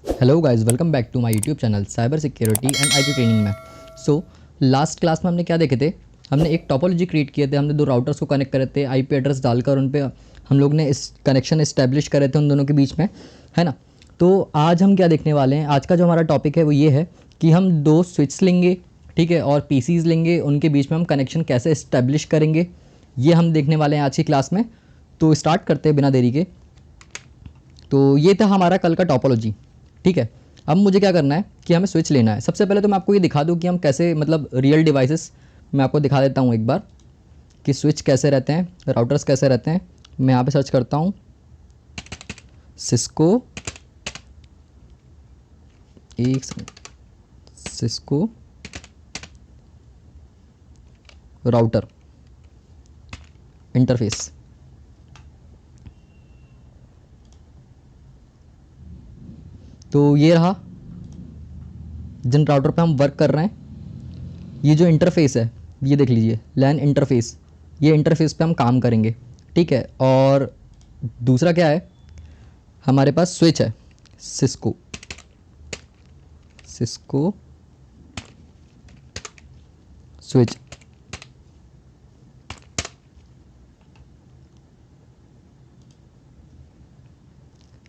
Hello guys, welcome back to my YouTube channel cyber security and IT training में। So last class में हमने क्या देखे थे? हमने एक टोपोलॉजी क्रिएट किए थे। हमने दो राउटर्स को कनेक्ट करे थे, आईपी एड्रेस डालकर उन पे हम लोग ने इस कनेक्शन इस्टेब्लिश करे थे उन दोनों के बीच में, है ना। तो आज हम क्या देखने वाले हैं? आज का जो हमारा टॉपिक है वो ये है कि हम दो स्विच लेंगे, ठीक है, और पीसीज लेंगे, उनके बीच में हम कनेक्शन कैसे इस्टेब्लिश करेंगे, ये हम देखने वाले हैं आज की क्लास में। तो स्टार्ट करते हैं बिना देरी के। तो ये था हमारा कल का टोपोलॉजी, ठीक है। अब मुझे क्या करना है कि हमें स्विच लेना है। सबसे पहले तो मैं आपको ये दिखा दूं कि हम कैसे, मतलब रियल डिवाइसेस मैं आपको दिखा देता हूँ एक बार कि स्विच कैसे रहते हैं, राउटर्स कैसे रहते हैं। मैं यहाँ पे सर्च करता हूँ सिस्को, एक सेकंड, सिस्को राउटर इंटरफेस। तो ये रहा जिन राउटर पे हम वर्क कर रहे हैं। ये जो इंटरफेस है ये देख लीजिए, लैन इंटरफेस, ये इंटरफेस पे हम काम करेंगे, ठीक है। और दूसरा क्या है, हमारे पास स्विच है सिस्को, सिस्को स्विच।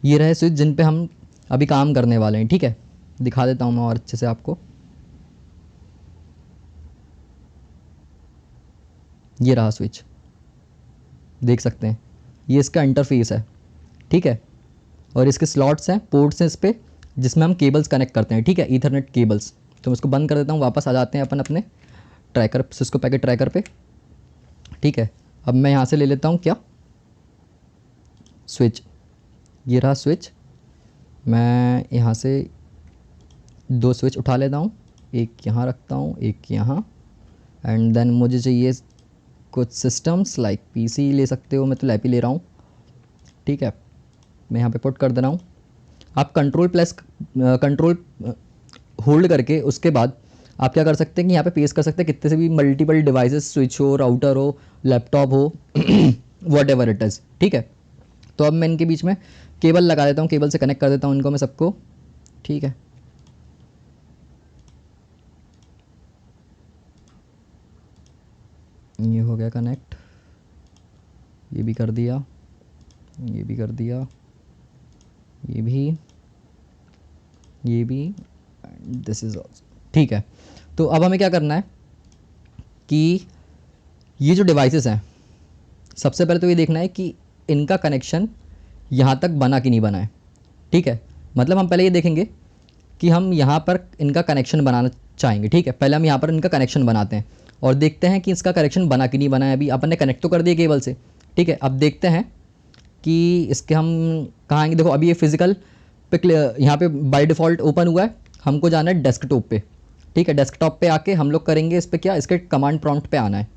ये रहे स्विच जिन पे हम अभी काम करने वाले हैं, ठीक है। दिखा देता हूँ मैं और अच्छे से आपको। ये रहा स्विच, देख सकते हैं, ये इसका इंटरफेस है, ठीक है। और इसके स्लॉट्स हैं, पोर्ट्स हैं इस पे, जिसमें हम केबल्स कनेक्ट करते हैं, ठीक है, ईथरनेट केबल्स। तो मैं इसको बंद कर देता हूँ, वापस आ जाते हैं अपन अपने ट्रैकर, सिस्को पैकेट ट्रैकर पे, ठीक है। अब मैं यहाँ से ले लेता हूँ क्या, स्विच। ये रहा स्विच। मैं यहाँ से दो स्विच उठा लेता हूँ, एक यहाँ रखता हूँ, एक यहाँ। एंड देन मुझे चाहिए कुछ सिस्टम्स लाइक पीसी ले सकते हो, मैं तो लैपी ले रहा हूँ, ठीक है। मैं यहाँ पे पुट कर दे रहा हूँ। आप कंट्रोल होल्ड करके उसके बाद आप क्या कर सकते हैं कि यहाँ पे पेस्ट कर सकते हैं कितने से भी मल्टीपल डिवाइसेस, स्विच हो, राउटर हो, लैपटॉप हो, वट एवर इट इज़, ठीक है। तो अब मैं इनके बीच में केबल लगा देता हूँ, केबल से कनेक्ट कर देता हूँ इनको मैं सबको, ठीक है। ये हो गया कनेक्ट, ये भी कर दिया, ये भी कर दिया, ये भी, दिस इज ऑल्सो, ठीक है। तो अब हमें क्या करना है कि ये जो डिवाइसेस हैं, सबसे पहले तो ये देखना है कि इनका कनेक्शन यहाँ तक बना कि नहीं बना है, ठीक है। मतलब हम पहले ये देखेंगे कि हम यहाँ पर इनका कनेक्शन बनाना चाहेंगे, ठीक है। पहले हम यहाँ पर इनका कनेक्शन बनाते हैं और देखते हैं कि इसका कनेक्शन बना कि नहीं बना है। अभी अपन ने कनेक्ट तो कर दिया केबल से, ठीक है। अब देखते हैं कि इसके हम कहाँ आएंगे। देखो अभी ये फिजिकल पे यहाँ पे बाय डिफ़ॉल्ट ओपन हुआ है, हमको जाना है डेस्कटॉप पे, ठीक है। डेस्कटॉप पे आके हम लोग करेंगे इस पर क्या, इसके कमांड प्रॉम्प्ट पे आना है,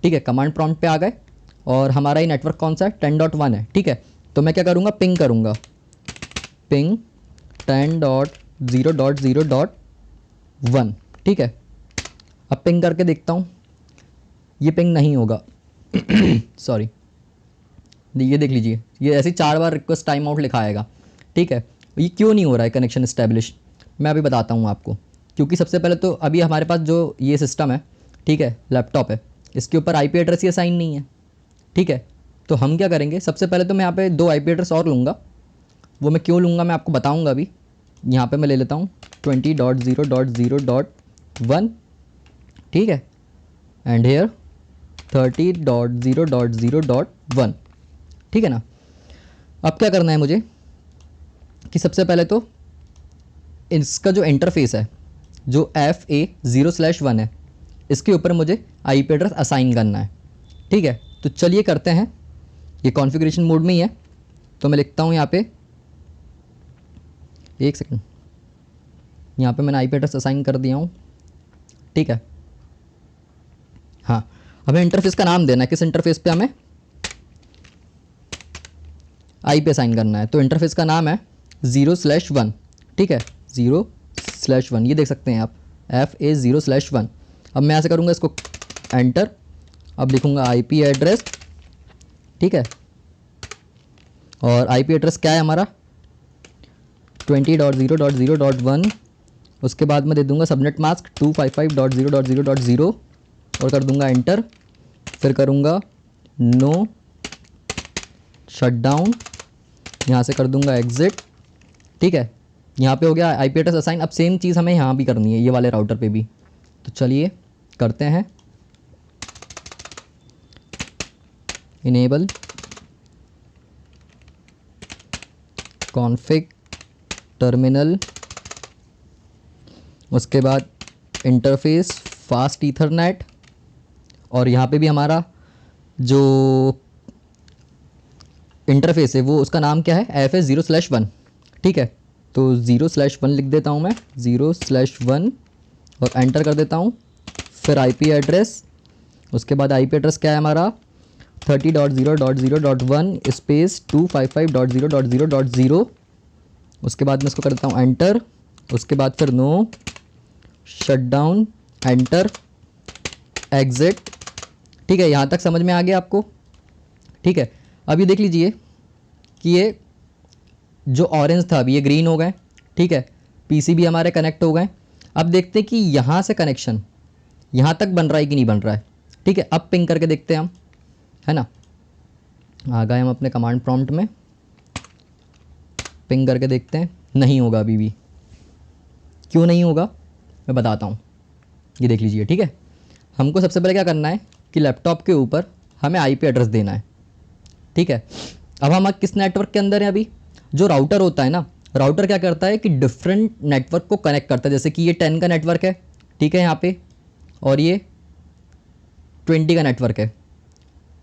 ठीक है। कमांड प्रॉम्प्ट पे आ गए और हमारा ये नेटवर्क कौन सा है, 10.1 है, ठीक है। तो मैं क्या करूँगा, पिंग करूँगा, पिंग 10.0.0.1, ठीक है। अब पिंग करके देखता हूँ, ये पिंग नहीं होगा सॉरी, ये देख लीजिए, ये ऐसे 4 बार रिक्वेस्ट टाइम आउट लिखा आएगा, ठीक है। ये क्यों नहीं हो रहा है कनेक्शन इस्टेब्लिश, मैं अभी बताता हूँ आपको। क्योंकि सबसे पहले तो अभी हमारे पास जो ये सिस्टम है, ठीक है, लैपटॉप है, इसके ऊपर आईपी एड्रेस ही असाइन नहीं है, ठीक है। तो हम क्या करेंगे, सबसे पहले तो मैं यहाँ पे 2 आईपी एड्रेस और लूँगा। वो मैं क्यों लूँगा मैं आपको बताऊँगा अभी। यहाँ पे मैं ले लेता हूँ 20.0.0.1, ठीक है, एंड हेयर 30.0.0.1, ठीक है ना। अब क्या करना है मुझे कि सबसे पहले तो इसका जो इंटरफेस है, जो FA0/1 है, इसके ऊपर मुझे आईपी एड्रेस असाइन करना है, ठीक है। तो चलिए करते हैं, ये कॉन्फ़िगरेशन मोड में ही है। तो मैं लिखता हूँ यहाँ पे, एक सेकंड, यहाँ पे मैंने आईपी एड्रेस असाइन कर दिया हूँ, ठीक है। हाँ, हमें इंटरफेस का नाम देना है, किस इंटरफेस पे हमें आईपी असाइन करना है। तो इंटरफेस का नाम है 0/1, ठीक है, 0/1, ये देख सकते हैं आप, FA0/1। अब मैं ऐसे करूँगा इसको एंटर, अब लिखूँगा आईपी एड्रेस, ठीक है। और आईपी एड्रेस क्या है हमारा, 20.0.0.1, उसके बाद मैं दे दूंगा सबनेट मास्क 255.0.0.0 और कर दूंगा एंटर। फिर करूंगा नो शटडाउन, यहाँ से कर दूंगा एग्जिट। ठीक है, यहाँ पे हो गया आईपी एड्रेस असाइन। अब सेम चीज़ हमें यहाँ भी करनी है, ये वाले राउटर पे भी। तो चलिए करते हैं, इनेबल कॉन्फ़िग टर्मिनल, उसके बाद इंटरफेस फास्ट ईथरनेट, और यहाँ पे भी हमारा जो इंटरफेस है वो उसका नाम क्या है, FS0/1। ठीक है, तो 0/1 लिख देता हूँ मैं, 0/1 और एंटर कर देता हूँ। फिर आईपी एड्रेस, उसके बाद आईपी एड्रेस क्या है हमारा 30.0.0.1 स्पेस 255.0.0.0। उसके बाद मैं इसको कर देता हूँ एंटर। उसके बाद फिर नो शटडाउन, एंटर, एग्जिट। ठीक है, यहाँ तक समझ में आ गया आपको। ठीक है, अब ये देख लीजिए कि ये जो ऑरेंज था अभी ये ग्रीन हो गए। ठीक है, पीसी भी हमारे कनेक्ट हो गए। अब देखते हैं कि यहाँ से कनेक्शन यहाँ तक बन रहा है कि नहीं बन रहा है। ठीक है, अब पिंग करके देखते हैं हम, है ना। आ गए हम अपने कमांड प्रॉम्प्ट में, पिंग करके देखते हैं। नहीं होगा अभी भी। क्यों नहीं होगा मैं बताता हूँ, ये देख लीजिए। ठीक है, हमको सबसे पहले क्या करना है कि लैपटॉप के ऊपर हमें आईपी एड्रेस देना है। ठीक है, अब हम किस नेटवर्क के अंदर है अभी। जो राउटर होता है ना, राउटर क्या करता है कि डिफरेंट नेटवर्क को कनेक्ट करता है। जैसे कि ये 10 का नेटवर्क है, ठीक है यहाँ पे, और ये 20 का नेटवर्क है।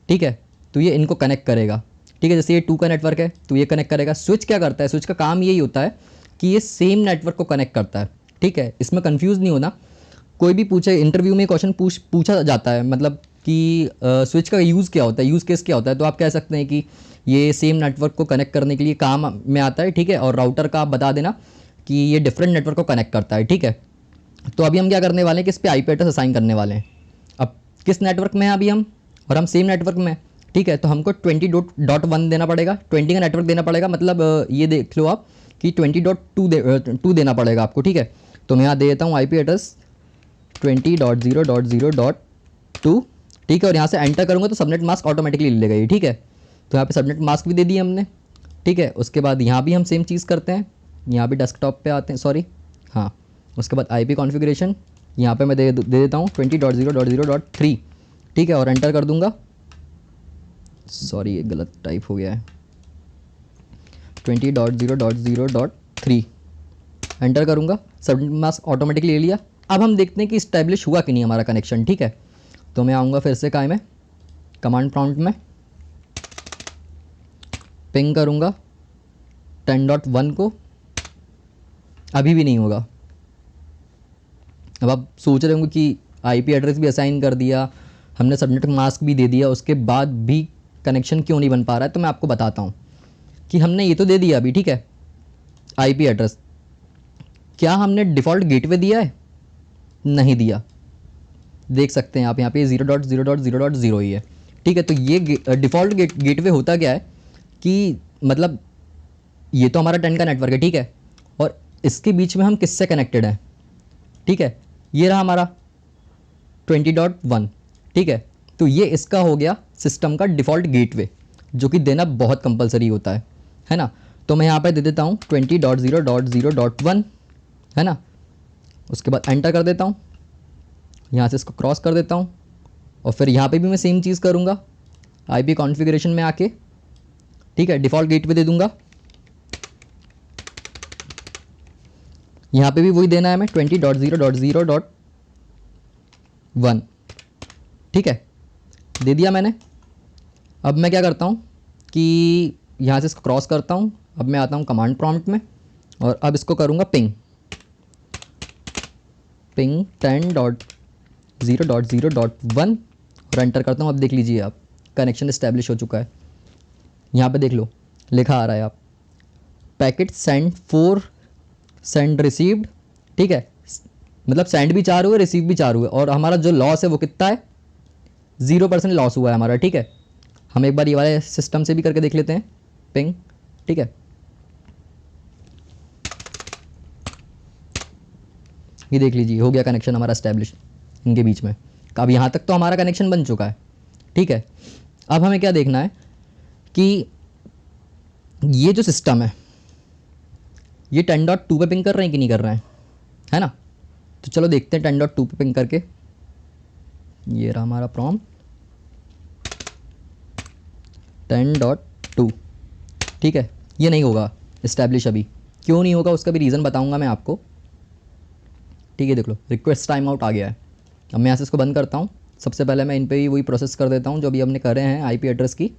ठीक है, तो ये इनको कनेक्ट करेगा। ठीक है, जैसे ये 2 का नेटवर्क है तो ये कनेक्ट करेगा। स्विच क्या करता है, स्विच का काम यही होता है कि ये सेम नेटवर्क को कनेक्ट करता है। ठीक है, इसमें कंफ्यूज नहीं होना। कोई भी पूछे इंटरव्यू में क्वेश्चन पूछा जाता है, मतलब कि स्विच का यूज़ क्या होता है, यूज़ केस क्या होता है, तो आप कह सकते हैं कि ये सेम नेटवर्क को कनेक्ट करने के लिए काम में आता है। ठीक है, और राउटर का आप बता देना कि ये डिफरेंट नेटवर्क को कनेक्ट करता है। ठीक है, तो अभी हम क्या करने वाले हैं कि इस पर आईपी एड्रेस असाइन करने वाले हैं। अब किस नेटवर्क में हैं अभी हम, और हम सेम नेटवर्क में। ठीक है, तो हमको 20.1 देना पड़ेगा, 20 का नेटवर्क देना पड़ेगा। मतलब ये देख लो आप कि 20.2 देना पड़ेगा आपको। ठीक है, तो मैं यहाँ दे देता हूँ आई पी एड्रेस 20.0.0.2। ठीक है, और यहाँ से एंटर करूँगा तो सबनेट मास्क ऑटोमेटिकली ले लेगा ये। ठीक है, तो यहाँ पे सबनेट मास्क भी दे दिया हमने। ठीक है, उसके बाद यहाँ भी हम सेम चीज़ करते हैं, यहाँ भी डेस्कटॉप पे आते हैं, सॉरी हाँ। उसके बाद आईपी कॉन्फ़िगरेशन यहाँ पे मैं दे देता हूँ 20.0.0.3। ठीक है, और एंटर कर दूँगा। सॉरी ये गलत टाइप हो गया है, 20.0.0.3 एंटर करूँगा। सबनेट मास्क ऑटोमेटिकली ले लिया। अब हम देखते हैं कि इस्टेब्लिश हुआ कि नहीं हमारा कनेक्शन। ठीक है, तो मैं आऊँगा फिर से काय में कमांड प्रॉम्प्ट में, पिंग करूँगा 10.1 को, अभी भी नहीं होगा। अब आप सोच रहे होंगे कि आईपी एड्रेस भी असाइन कर दिया हमने, सबनेट मास्क भी दे दिया, उसके बाद भी कनेक्शन क्यों नहीं बन पा रहा है। तो मैं आपको बताता हूँ कि हमने ये तो दे दिया अभी। ठीक है, आईपी एड्रेस, क्या हमने डिफ़ॉल्ट गेटवे दिया है? नहीं दिया। देख सकते हैं आप यहाँ पे 0.0.0.0 ही है। ठीक है, तो ये डिफ़ॉल्ट गेटवे होता क्या है कि मतलब ये तो हमारा 10 का नेटवर्क है। ठीक है, और इसके बीच में हम किससे कनेक्टेड हैं। ठीक है, ये रहा हमारा 20.1। ठीक है, तो ये इसका हो गया सिस्टम का डिफ़ॉल्ट गेटवे, जो कि देना बहुत कंपलसरी होता है ना। तो मैं यहाँ पे दे देता हूँ 20.0.0.1, है ना। उसके बाद एंटर कर देता हूँ, यहाँ से इसको क्रॉस कर देता हूँ, और फिर यहाँ पे भी मैं सेम चीज़ करूँगा आईपी कॉन्फ़िगरेशन में आके। ठीक है, डिफ़ॉल्ट गेटवे दे दूँगा। यहाँ पे भी वही देना है मैं 20.0.0.1। ठीक है, दे दिया मैंने। अब मैं क्या करता हूँ कि यहाँ से इसको क्रॉस करता हूँ। अब मैं आता हूँ कमांड प्रॉम्प्ट में, और अब इसको करूँगा पिंग 10.0.0.1 और एंटर करता हूँ। अब देख लीजिए आप, कनेक्शन इस्टेब्लिश हो चुका है। यहाँ पे देख लो लिखा आ रहा है आप पैकेट सेंड 4 सेंड रिसीव्ड। ठीक है, मतलब सेंड भी 4 हुए, रिसीव भी 4 हुए, और हमारा जो लॉस है वो कितना है, 0% लॉस हुआ है हमारा। ठीक है, हम एक बार ये वाले सिस्टम से भी करके देख लेते हैं पिंग। ठीक है, ये देख लीजिए हो गया कनेक्शन हमारा एस्टेब्लिश इनके बीच में। अब यहाँ तक तो हमारा कनेक्शन बन चुका है, ठीक है। अब हमें क्या देखना है कि ये जो सिस्टम है ये 10.2 पे पिंग कर रहे हैं कि नहीं कर रहे हैं, है ना। तो चलो देखते हैं 10.2 पे पिंग करके। ये रहा हमारा प्रॉम्प्ट 10.2, ठीक है। ये नहीं होगा इस्टेब्लिश अभी, क्यों नहीं होगा उसका भी रीज़न बताऊंगा मैं आपको, ठीक है। देख लो रिक्वेस्ट टाइम आउट आ गया है। अब मैं यहाँ से इसको बंद करता हूँ। सबसे पहले मैं इन पे ही वही प्रोसेस कर देता हूँ जो अभी हमने करे हैं, आईपी एड्रेस की।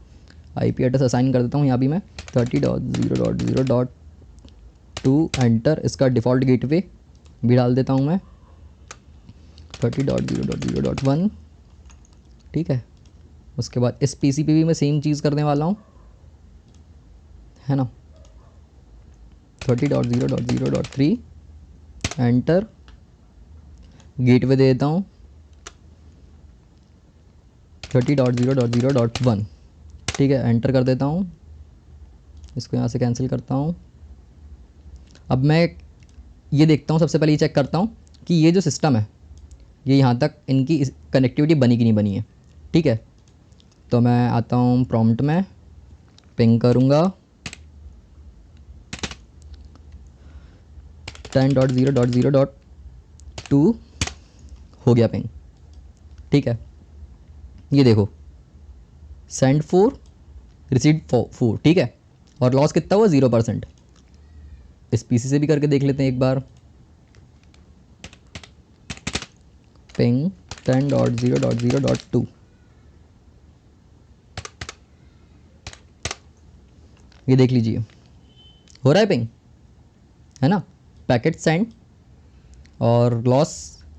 आईपी एड्रेस असाइन कर देता हूँ यहाँ भी मैं 30.0.0.2 एंटर। इसका डिफ़ॉल्ट गेटवे भी डाल देता हूँ मैं 30.0.0.1, ठीक है। उसके बाद इस पीसी पे भी मैं सेम चीज़ करने वाला हूँ, है ना। 30.0.0.3 एंटर, गेटवे दे देता हूँ 30.0.0.1, ठीक है। एंटर कर देता हूँ, इसको यहाँ से कैंसिल करता हूँ। अब मैं ये देखता हूँ, सबसे पहले ये चेक करता हूँ कि ये जो सिस्टम है ये यहाँ तक इनकी कनेक्टिविटी बनी कि नहीं बनी है, ठीक है। तो मैं आता हूँ प्रॉम्प्ट में, पिंग करूँगा 10.0.0.2 हो गया पिंग, ठीक है। ये देखो सेंड 4 रिसीव 4, ठीक है। और लॉस कितना हुआ 0%। इस पीसी से भी करके देख लेते हैं एक बार। पिंग 10.0.0.2, ये देख लीजिए हो रहा है पिंग, है ना। पैकेट सेंड और लॉस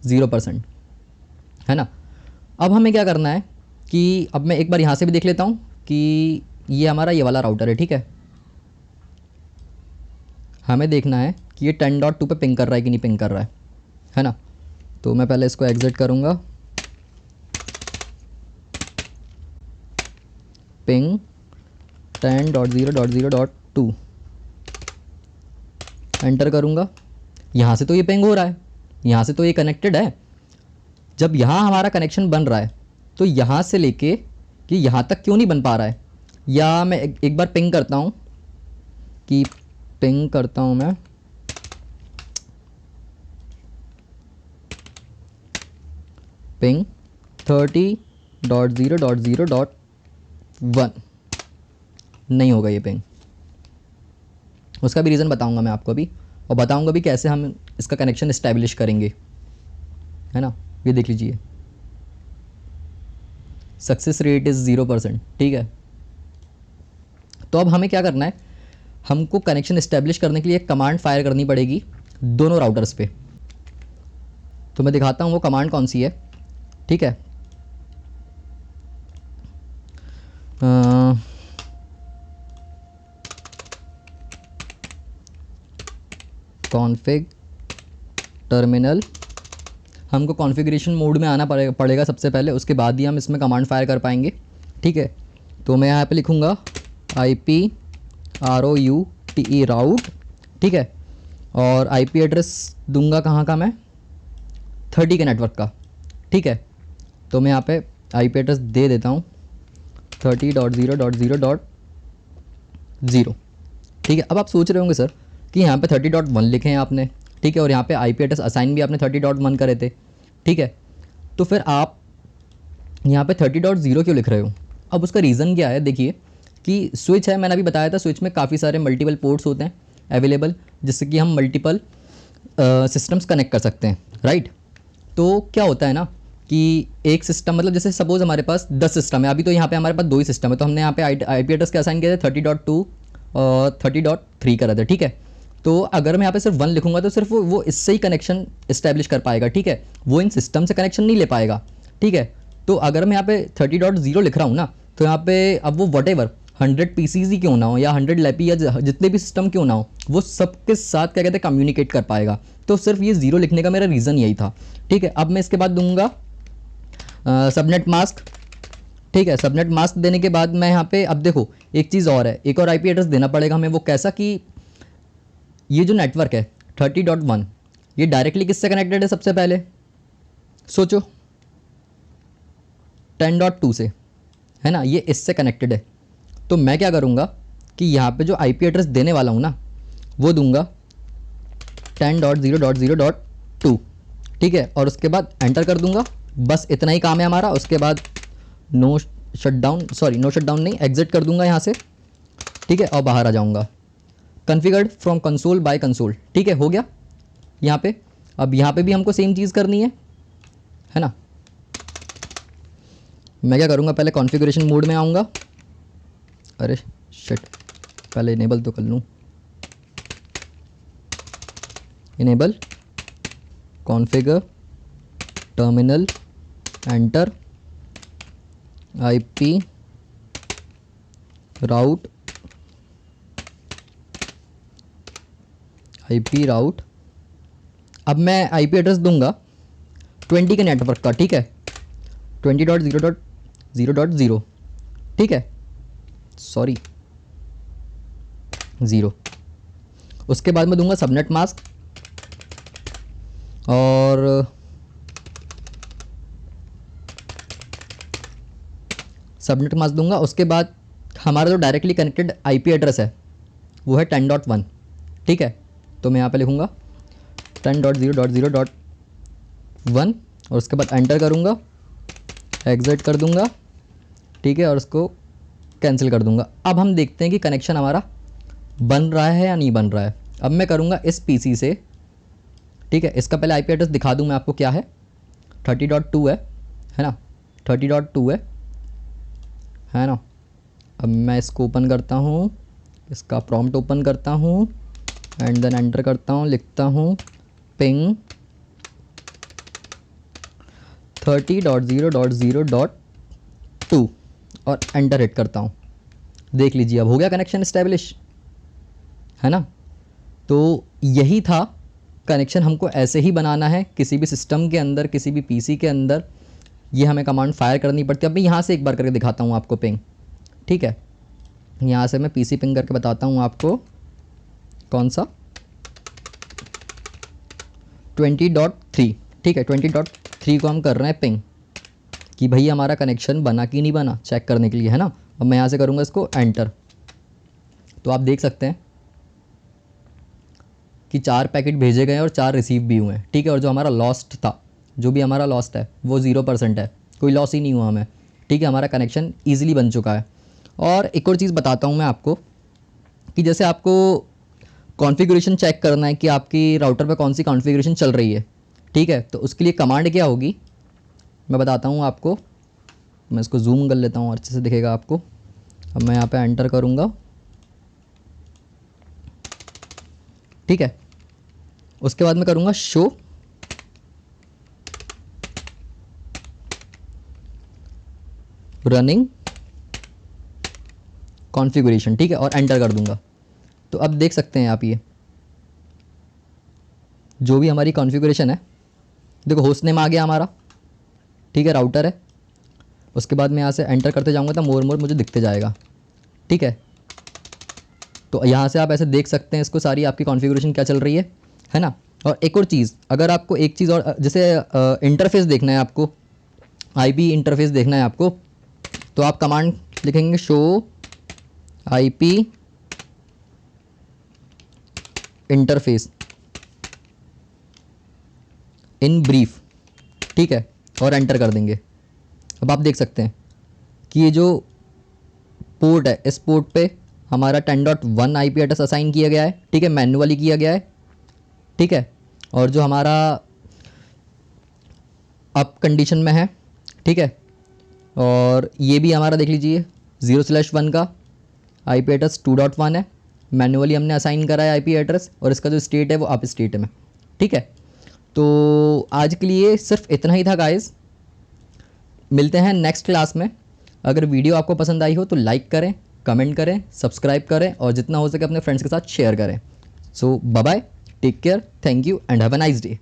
0%, है ना। अब हमें क्या करना है कि अब मैं एक बार यहाँ से भी देख लेता हूँ कि ये हमारा ये वाला राउटर है, ठीक है। हमें देखना है कि ये 10.2 पे पिंग कर रहा है कि नहीं पिंग कर रहा है ना। तो मैं पहले इसको एग्जिट करूँगा, पिंग 10.0.0.2 एंटर करूँगा। यहाँ से तो ये पिंग हो रहा है, यहाँ से तो ये कनेक्टेड है। जब यहाँ हमारा कनेक्शन बन रहा है तो यहाँ से लेके कि यहाँ तक क्यों नहीं बन पा रहा है। या मैं एक बार पिंग करता हूँ कि पिंग करता हूँ मैं पिंग 30.0.0.1, नहीं होगा ये पिंग। उसका भी रीज़न बताऊंगा मैं आपको अभी, और बताऊंगा भी कैसे हम इसका कनेक्शन इस्टेब्लिश करेंगे, है ना। ये देख लीजिए सक्सेस रेट इज़ 0%, ठीक है। तो अब हमें क्या करना है, हमको कनेक्शन इस्टेब्लिश करने के लिए एक कमांड फायर करनी पड़ेगी दोनों राउटर्स पे। तो मैं दिखाता हूँ वो कमांड कौन सी है, ठीक है। कॉन्फ़िग टर्मिनल, हमको कॉन्फ़िगरेशन मोड में आना पड़ेगा सबसे पहले, उसके बाद ही हम इसमें कमांड फायर कर पाएंगे, ठीक है। तो मैं यहाँ पे लिखूँगा IPROUTE राउट, ठीक है। और IP एड्रेस दूंगा कहाँ का मैं 30 के नेटवर्क का, ठीक है। तो मैं यहाँ पे IP एड्रेस दे देता हूँ 30.0.0.0, ठीक है। अब आप सोच रहे होंगे सर कि यहाँ पे 30.1 लिखे हैं आपने, ठीक है, और यहाँ पे IP एड्रेस असाइन भी आपने 30.1 करे थे, ठीक है। तो फिर आप यहाँ पे 30.0 क्यों लिख रहे हो। अब उसका रीज़न क्या है, देखिए कि स्विच है, मैंने अभी बताया था स्विच में काफ़ी सारे मल्टीपल पोर्ट्स होते हैं अवेलेबल, जिससे कि हम मल्टीपल सिस्टम्स कनेक्ट कर सकते हैं, राइट। तो क्या होता है ना कि एक सिस्टम मतलब जैसे सपोज हमारे पास 10 सिस्टम है, अभी तो यहाँ पे हमारे पास 2 ही सिस्टम है, तो हमने यहाँ पे IP एड्रेस के असाइन किए थे 30.2 और 30.3 करा था, ठीक है। तो अगर मैं यहाँ पे सिर्फ 1 लिखूंगा तो सिर्फ वो इससे ही कनेक्शन इस्टेब्लिश कर पाएगा, ठीक है। वो इन सिस्टम से कनेक्शन नहीं ले पाएगा, ठीक है। तो अगर मैं यहाँ पे 30.0 लिख रहा हूँ ना, तो यहाँ पे अब वो वटेवर 100 पीसीज ही क्यों ना हो या 100 लैपी या जितने भी सिस्टम क्यों ना हो, वो सबके साथ क्या कहते हैं कम्युनिकेट कर पाएगा। तो सिर्फ ये 0 लिखने का मेरा रीज़न यही था, ठीक है। अब मैं इसके बाद दूंगा सबनेट मास्क, ठीक है। सबनेट मास्क देने के बाद मैं यहाँ पे अब देखो एक चीज़ और है, एक और IP एड्रेस देना पड़ेगा हमें। वो कैसा कि ये जो नेटवर्क है 30.1 ये डायरेक्टली किससे कनेक्टेड है सबसे पहले सोचो, 10.2 से, है ना, ये इससे कनेक्टेड है। तो मैं क्या करूँगा कि यहाँ पे जो आईपी एड्रेस देने वाला हूँ ना वो दूंगा 10.0.0.2, ठीक है, और उसके बाद एंटर कर दूंगा। बस इतना ही काम है हमारा। उसके बाद no shutdown, sorry no shutdown नहीं, एग्जिट कर दूंगा यहाँ से, ठीक है, और बाहर आ जाऊँगा। Configured from console by console, ठीक है, हो गया यहाँ पे। अब यहाँ पे भी हमको सेम चीज़ करनी है ना। मैं क्या करूँगा, पहले कॉन्फ़िगरेशन मोड में आऊँगा। अरे शिट, पहले इनेबल तो कर लूँ। Enable configure terminal enter IP route अब मैं आईपी एड्रेस दूंगा 20 के नेटवर्क का, ठीक है, 20.0.0.0, ठीक है, सॉरी 0। उसके बाद मैं दूंगा सबनेट मास्क और सबनेट मास्क दूंगा। उसके बाद हमारा जो डायरेक्टली कनेक्टेड आईपी एड्रेस है वो है 10.1, ठीक है। तो मैं यहाँ पे लिखूँगा 10.0.0.1 और उसके बाद एंटर करूँगा, एग्जिट कर दूँगा, ठीक है, और उसको कैंसिल कर दूँगा। अब हम देखते हैं कि कनेक्शन हमारा बन रहा है या नहीं बन रहा है। अब मैं करूँगा इस पीसी से, ठीक है, इसका पहले आईपी एड्रेस दिखा दूँ मैं आपको क्या है। 30.2 है ना, 30.2 है ना। अब मैं इसको ओपन करता हूँ, इसका प्रॉम्प्ट ओपन करता हूँ एंड देन एंटर करता हूँ, लिखता हूँ पिंग 30.0.0.2 और एंटर हिट करता हूँ। देख लीजिए अब हो गया कनेक्शन इस्टेब्लिश, है ना। तो यही था कनेक्शन, हमको ऐसे ही बनाना है किसी भी सिस्टम के अंदर, किसी भी पीसी के अंदर। ये हमें कमांड फायर करनी पड़ती है। अब मैं यहाँ से एक बार करके दिखाता हूँ आपको पिंग, ठीक है। यहाँ से मैं पीसी पिंग करके बताता हूँ आपको कौन सा, 20.3, ठीक है, 20.3 को हम कर रहे हैं पिंग कि भाई हमारा कनेक्शन बना कि नहीं बना, चेक करने के लिए, है ना। अब मैं यहाँ से करूँगा इसको एंटर, तो आप देख सकते हैं कि 4 पैकेट भेजे गए और 4 रिसीव भी हुए हैं, ठीक है। और जो हमारा लॉस्ट था, जो भी हमारा लॉस्ट है वो 0% है, कोई लॉस ही नहीं हुआ हमें, ठीक है। हमारा कनेक्शन ईजिली बन चुका है। और एक और चीज़ बताता हूँ मैं आपको कि जैसे आपको कॉन्फ़िगरेशन चेक करना है कि आपकी राउटर पे कौन सी कॉन्फ़िगरेशन चल रही है, ठीक है, तो उसके लिए कमांड क्या होगी मैं बताता हूँ आपको। मैं इसको जूम कर लेता हूँ, अच्छे से दिखेगा आपको। अब मैं यहाँ पे एंटर करूँगा, ठीक है। उसके बाद मैं करूँगा शो रनिंग कॉन्फ़िगरेशन, ठीक है, और एंटर कर दूँगा। तो अब देख सकते हैं आप ये जो भी हमारी कॉन्फ़िगरेशन है, देखो होस्ट नेम आ गया हमारा, ठीक है, राउटर है। उसके बाद मैं यहाँ से एंटर करते जाऊँगा तो मोर मुझे दिखते जाएगा, ठीक है। तो यहाँ से आप ऐसे देख सकते हैं इसको, सारी आपकी कॉन्फ़िगरेशन क्या चल रही है ना। और एक और चीज़, अगर आपको एक चीज़ और, जैसे इंटरफेस देखना है आपको, आईपी इंटरफेस देखना है आपको, तो आप कमांड लिखेंगे show IP interface in brief, ठीक है, और एंटर कर देंगे। अब आप देख सकते हैं कि ये जो पोर्ट है, इस पोर्ट पे हमारा 10.1 आईपी एड्रेस असाइन किया गया है, ठीक है, मैन्युअली किया गया है, ठीक है। और जो हमारा अप कंडीशन में है, ठीक है, और ये भी हमारा देख लीजिए 0/1 का आईपी एड्रेस 2.1 है, मैन्युअली हमने असाइन करा है आईपी एड्रेस, और इसका जो स्टेट है वो अप स्टेट में, ठीक है। तो आज के लिए सिर्फ इतना ही था गाइस, मिलते हैं नेक्स्ट क्लास में। अगर वीडियो आपको पसंद आई हो तो लाइक करें, कमेंट करें, सब्सक्राइब करें और जितना हो सके अपने फ्रेंड्स के साथ शेयर करें। So bye bye, take care, thank you and have a nice day.